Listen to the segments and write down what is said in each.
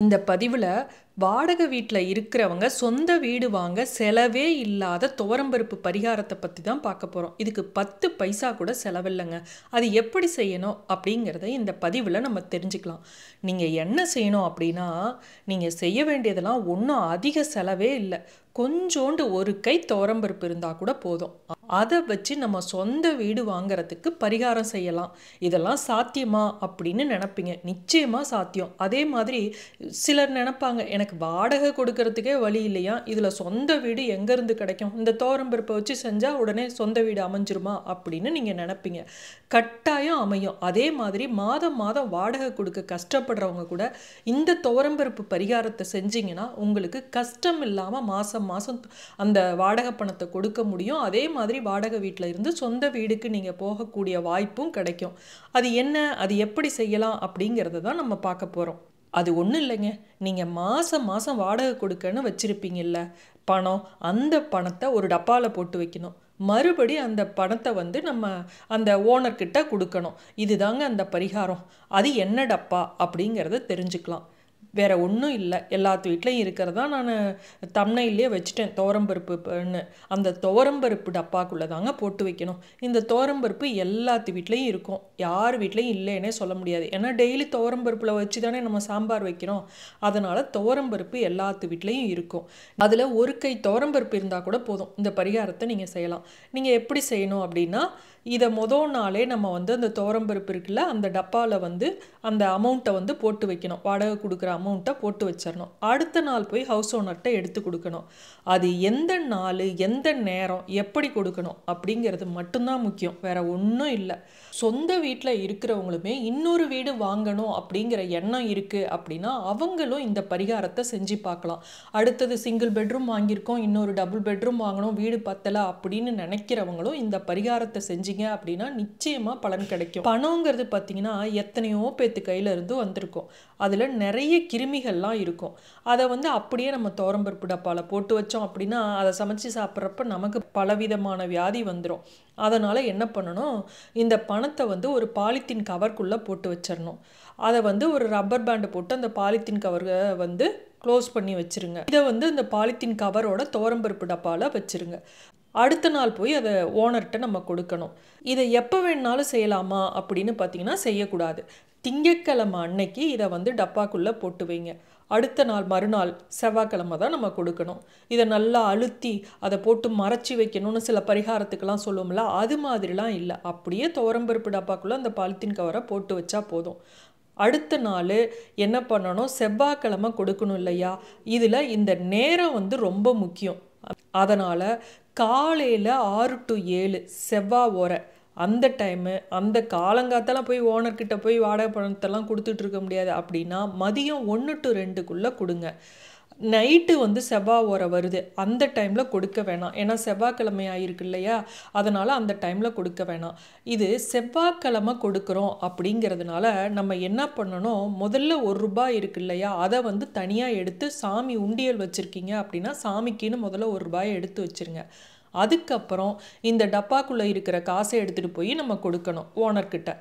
இந்த பதிவுல வாடகை வீட்ல இருக்கிறவங்க சொந்த வீடு வாங்க செலவே இல்லாத துவரம்பருப்பு பரிகாரத்தை பத்தி தான் பார்க்க போறோம். இதுக்கு 10 பைசா கூட செலவில்லைங்க. அது எப்படி செய்யணும் அப்படிங்கிறத இந்த பதிவுல நம்ம தெரிஞ்சுக்கலாம். நீங்க என்ன செய்யணும் அப்படின்னா, நீங்க செய்ய வேண்டியதெல்லாம் ஒன்றும் அதிக செலவே இல்லை. கொஞ்சோண்டு ஒரு கை துவரம்பருப்பு இருந்தா கூட போதும். அதை வச்சு நம்ம சொந்த வீடு வாங்குறதுக்கு பரிகாரம் செய்யலாம். இதெல்லாம் சாத்தியமா அப்படின்னு நினைப்பீங்க. நிச்சயமா சாத்தியம். அதே மாதிரி சிலர் நினைப்பாங்க, எனக்கு வாடகை கொடுக்கறதுக்கே வழி இல்லையா, இதுல சொந்த வீடு எங்க இருந்து கிடைக்கும், இந்த துவரம்பருப்பை வச்சு செஞ்சா உடனே சொந்த வீடு அமைஞ்சிருமா அப்படின்னு நீங்க நினைப்பீங்க. கட்டாயம் அமையும். அதே மாதிரி மாதம் மாதம் வாடகை கொடுக்க கஷ்டப்படுறவங்க கூட இந்த துவரம்பருப்பு பரிகாரத்தை செஞ்சீங்கன்னா உங்களுக்கு கஷ்டம் இல்லாம மாசம் மாசம் அந்த வாடகை பணத்தை கொடுக்க முடியும். அதே மாதிரி வாடகை வீட்டில் இருந்து சொந்த வீடுக்கு நீங்க போகக்கூடிய வாய்ப்பும் கிடைக்கும். அது என்ன, அது எப்படி செய்யலாம் அப்படிங்கிறத தான் நம்ம பார்க்க போறோம். அது ஒன்றும் இல்லைங்க. நீங்கள் மாதம் மாதம் வாடகை கொடுக்கன்னு வச்சுருப்பீங்கல்ல பணம், அந்த பணத்தை ஒரு டப்பாவில் போட்டு வைக்கணும். மறுபடி அந்த பணத்தை நம்ம அந்த ஓனர்கிட்ட கொடுக்கணும். இதுதாங்க அந்த பரிகாரம். அது என்ன டப்பா அப்படிங்கிறத தெரிஞ்சுக்கலாம். வேற ஒன்றும் இல்லை. எல்லாத்து வீட்லையும் இருக்கிறதா நான் தம்ப்நெயிலே வச்சுட்டேன், துவரம்பருப்புன்னு. அந்த துவரம்பருப்பு டப்பாக்குள்ளே தாங்க போட்டு வைக்கணும். இந்த துவரம்பருப்பு எல்லாத்து வீட்லேயும் இருக்கும். யார் வீட்லேயும் இல்லைன்னே சொல்ல முடியாது. ஏன்னா டெய்லி துவரம்பருப்பில் வச்சு தானே நம்ம சாம்பார் வைக்கிறோம். அதனால் துவரம்பருப்பு எல்லாத்து வீட்லேயும் இருக்கும். அதில் ஒரு கை துவரம்பருப்பு இருந்தால் கூட போதும். இந்த பரிகாரத்தை நீங்கள் செய்யலாம். நீங்கள் எப்படி செய்யணும் அப்படின்னா, இதை மொதல் நாளே நம்ம அந்த துவரம்பருப்பு இருக்குல்ல, அந்த டப்பாவில் அந்த அமௌண்ட்டை போட்டு வைக்கணும். வாடகை கொடுக்குற அமௌண்ட்டை போட்டு வச்சிடணும். அடுத்த நாள் போய் ஹவுஸ் ஓனர்கிட்ட எடுத்து கொடுக்கணும். அது எந்த நாள், எந்த நேரம், எப்படி கொடுக்கணும் அப்படிங்கிறது மட்டும்தான் முக்கியம். வேற ஒன்றும் இல்லை. சொந்த வீட்டில் இருக்கிறவங்களுமே இன்னொரு வீடு வாங்கணும் அப்படிங்கிற எண்ணம் இருக்குது அப்படின்னா அவங்களும் இந்த பரிகாரத்தை செஞ்சு பார்க்கலாம். அடுத்தது சிங்கிள் பெட்ரூம் வாங்கியிருக்கோம், இன்னொரு டபுள் பெட்ரூம் வாங்கணும், வீடு பத்தலை அப்படின்னு நினைக்கிறவங்களும் இந்த பரிகாரத்தை செஞ்சீங்க அப்படின்னா நிச்சயமா பலன் கிடைக்கும். பணங்கிறது பார்த்தீங்கன்னா எத்தனையோ பேத்து கையில இருந்து வந்திருக்கும். அதுல நிறைய கிருமிகள்லாம் இருக்கும். அதை அப்படியே நம்ம துவரம்பருப்பு டப்பால போட்டு வச்சோம் அப்படின்னா அதை சமைச்சு சாப்பிட்றப்ப நமக்கு பலவிதமான வியாதி வந்துடும். அதனால என்ன பண்ணணும், இந்த பணத்தை ஒரு பாலித்தீன் கவர்க்குள்ள போட்டு வச்சிடணும். அதை ஒரு ரப்பர் பேண்டை போட்டு அந்த பாலித்தீன் கவரை க்ளோஸ் பண்ணி வச்சிருங்க. இதை இந்த பாலித்தீன் கவரோட துவரம்பருப்பு டப்பால வச்சிருங்க. அடுத்த நாள் போய் அதை ஓனர்கிட்ட நம்ம கொடுக்கணும். இதை எப்போ வேணாலும் செய்யலாமா அப்படின்னு பார்த்தீங்கன்னா செய்யக்கூடாது. திங்கட்கிழமை அன்னைக்கு இதை டப்பாக்குள்ளே போட்டு வைங்க. அடுத்த நாள் மறுநாள் செவ்வாய்க்கிழமை தான் நம்ம கொடுக்கணும். இதை நல்லா அழுத்தி அதை போட்டு மறைச்சி வைக்கணும்னு சில பரிகாரத்துக்கெல்லாம் சொல்லுவோம்ல, அது மாதிரிலாம் இல்லை. அப்படியே துவரம்பருப்பு டப்பாக்குள்ளே அந்த பாலித்தீன் கவரை போட்டு வச்சா போதும். அடுத்த நாள் என்ன பண்ணணும், செவ்வாய்க்கிழமை கொடுக்கணும் இல்லையா. இதில் இந்த நேரம் ரொம்ப முக்கியம். அதனால் காலையில் 6 to 7 செவ்வாய் ஓரை அந்த டைமு, அந்த காலங்காத்தெல்லாம் போய் ஓனர்கிட்ட போய் வாடகை பணத்தெல்லாம் கொடுத்துட்டு இருக்க முடியாது. அப்படின்னா மதியம் 1 to 2க்குள்ளே கொடுங்க. நைட்டு செவ்வாய் ஓரை வருது அந்த டைமில் கொடுக்க வேணாம். ஏன்னா செவ்வாய்க்கிழமை ஆயிருக்கு இல்லையா, அதனால் அந்த டைமில் கொடுக்க வேணாம். இது செவ்வாய்க்கிழமை கொடுக்குறோம் அப்படிங்கிறதுனால நம்ம என்ன பண்ணணும், முதல்ல ₹1 இருக்கு இல்லையா, அதை தனியாக எடுத்து சாமி உண்டியல் வச்சுருக்கீங்க அப்படின்னா சாமிக்குன்னு முதல்ல ₹1 எடுத்து வச்சுருங்க. அதுக்கப்புறம் இந்த டப்பாக்குள்ளே இருக்கிற காசை எடுத்துகிட்டு போய் நம்ம கொடுக்கணும் ஓனர்கிட்ட.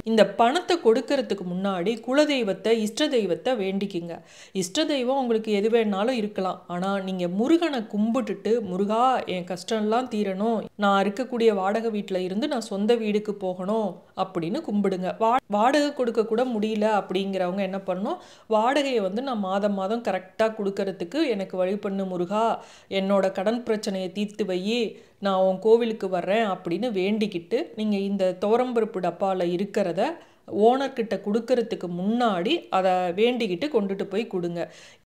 இந்த பணத்தை கொடுக்கறதுக்கு முன்னாடி குலதெய்வத்தை, இஷ்ட தெய்வத்தை வேண்டிக்குங்க. இஷ்ட தெய்வம் உங்களுக்கு எது வேணாலும் இருக்கலாம். ஆனால் நீங்கள் முருகனை கும்பிட்டுட்டு, முருகா என் கஷ்டம்லாம் தீரணும், நான் இருக்கக்கூடிய வாடகை வீட்டில் இருந்து நான் சொந்த வீடுக்கு போகணும் அப்படின்னு கும்பிடுங்க. வாடகை கொடுக்க கூட முடியல அப்படிங்கிறவங்க என்ன பண்ணணும், வாடகையை நான் மாதம் மாதம் கரெக்டாக கொடுக்கறதுக்கு எனக்கு வழி பண்ணு முருகா, என்னோட கடன் பிரச்சனையை தீர்த்து வை, நான் உன் கோவிலுக்கு வர்றேன் அப்படின்னு வேண்டிக்கிட்டு நீங்கள் இந்த துவரம்பருப்பு டப்பாவில் இருக்கிறத ஓனர்கிட்ட கொடுக்கறதுக்கு முன்னாடி அதை வேண்டிக்கிட்டு கொண்டுட்டு போய் கொடுங்க.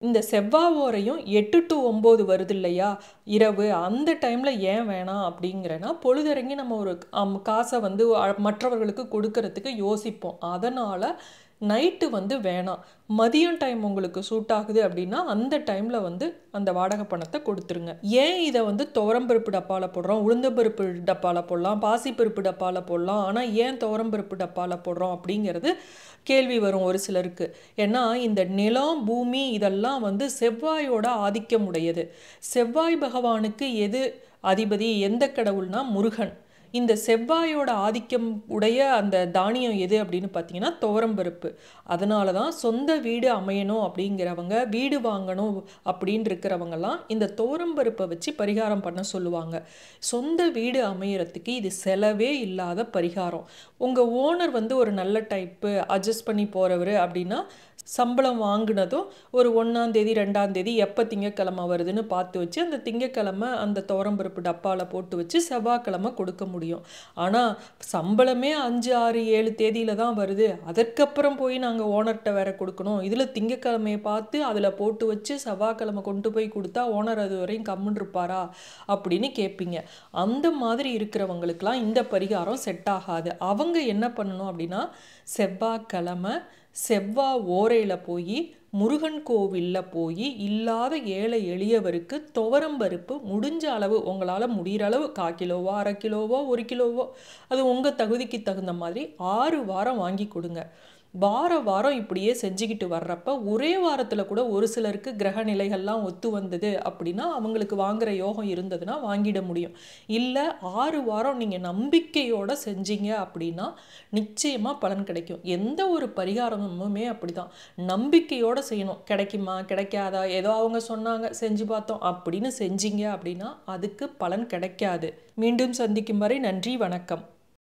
இந்த செவ்வாய் ஓரையும் 8 to 9 வருது இல்லையா இரவு, அந்த டைமில் ஏன் வேணாம் அப்படிங்கிறனா, பொழுதிறங்கி நம்ம ஒரு காசை மற்றவர்களுக்கு கொடுக்கறதுக்கு யோசிப்போம். அதனால் நைட்டு வேணாம். மதியம் டைம் உங்களுக்கு சூட் ஆகுது அப்படின்னா அந்த டைமில் அந்த வாடகை பணத்தை கொடுத்துருங்க. ஏன் இதை துவரம்பருப்பு டப்பாவில் போடுறோம், உளுந்தம்பருப்பு டப்பாவில் போடலாம், பாசிப்பருப்பு டப்பாவில் போடலாம், ஆனால் ஏன் துவரம்பருப்பு டப்பாவில் போடுறோம் அப்படிங்கிறது கேள்வி வரும் ஒரு சிலருக்கு. ஏன்னா இந்த நிலம், பூமி இதெல்லாம் செவ்வாயோட ஆதிக்கம் உடையது. செவ்வாய் பகவானுக்கு எது அதிபதி, எந்த கடவுள்னா முருகன். இந்த செவ்வாயோட ஆதிக்கம் உடைய அந்த தானியம் எது அப்படின்னு பார்த்தீங்கன்னா துவரம்பருப்பு. அதனால தான் சொந்த வீடு அமையணும் அப்படிங்கிறவங்க, வீடு வாங்கணும் அப்படின்னு இருக்கிறவங்கலாம் இந்த துவரம்பருப்பை வச்சு பரிகாரம் பண்ண சொல்லுவாங்க. சொந்த வீடு அமையறதுக்கு இது செலவே இல்லாத பரிகாரம். உங்கள் ஓனர் வந்து ஒரு நல்ல டைப்பு, அட்ஜஸ்ட் பண்ணி போகிறவர் அப்படின்னா சம்பளம் வாங்கினதும் ஒரு 1ஆம் தேதி 2ஆம் தேதி எப்போ திங்கக்கிழமை வருதுன்னு பார்த்து வச்சு அந்த திங்கக்கிழமை அந்த துவரம்பருப்பு டப்பாவில் போட்டு வச்சு செவ்வாய்க்கிழமை கொடுக்க முடியும். ஆனால் சம்பளமே 5, 6, 7 தேதியில் தான் வருது, அதற்கப்புறம் போய் நாங்கள் ஓனர்கிட்ட வேற கொடுக்கணும், இதில் திங்கக்கிழமையை பார்த்து அதில் போட்டு வச்சு செவ்வாய்க்கிழமை கொண்டு போய் கொடுத்தா ஓனர் அது வரையும் கம்முன்னு இருப்பாரா அப்படின்னு கேட்பீங்க. அந்த மாதிரி இருக்கிறவங்களுக்கெல்லாம் இந்த பரிகாரம் செட் ஆகாது. அவங்க என்ன பண்ணணும் அப்படின்னா செவ்வாய்க்கிழமை செவ்வாய் ஓரையில் போய் முருகன் கோவிலில் போய் இல்லாத ஏழை எளியவருக்கு துவரம்பருப்பு முடிஞ்ச அளவு, உங்களால் முடிகிற அளவு 1/4 கிலோவோ 1/2 கிலோவோ 1 கிலோவோ அது உங்கள் தகுதிக்கு தகுந்த மாதிரி 6 வாரம் வாங்கி கொடுங்க. வாரம் இப்படியே செஞ்சுக்கிட்டு வர்றப்ப ஒரே வாரத்தில் கூட ஒரு சிலருக்கு கிரக நிலைகள்லாம் ஒத்து வந்தது அப்படின்னா அவங்களுக்கு வாங்குற யோகம் இருந்ததுன்னா வாங்கிட முடியும். இல்லை 6 வாரம் நீங்கள் நம்பிக்கையோடு செஞ்சீங்க அப்படின்னா நிச்சயமாக பலன் கிடைக்கும். எந்த ஒரு பரிகாரமுமே அப்படிதான், நம்பிக்கையோடு செய்யணும். கிடைக்குமா கிடைக்காதா, ஏதோ அவங்க சொன்னாங்க செஞ்சு பார்த்தோம் அப்படின்னு செஞ்சீங்க அப்படின்னா அதுக்கு பலன் கிடைக்காது. மீண்டும் சந்திக்கும் வரை நன்றி, வணக்கம்.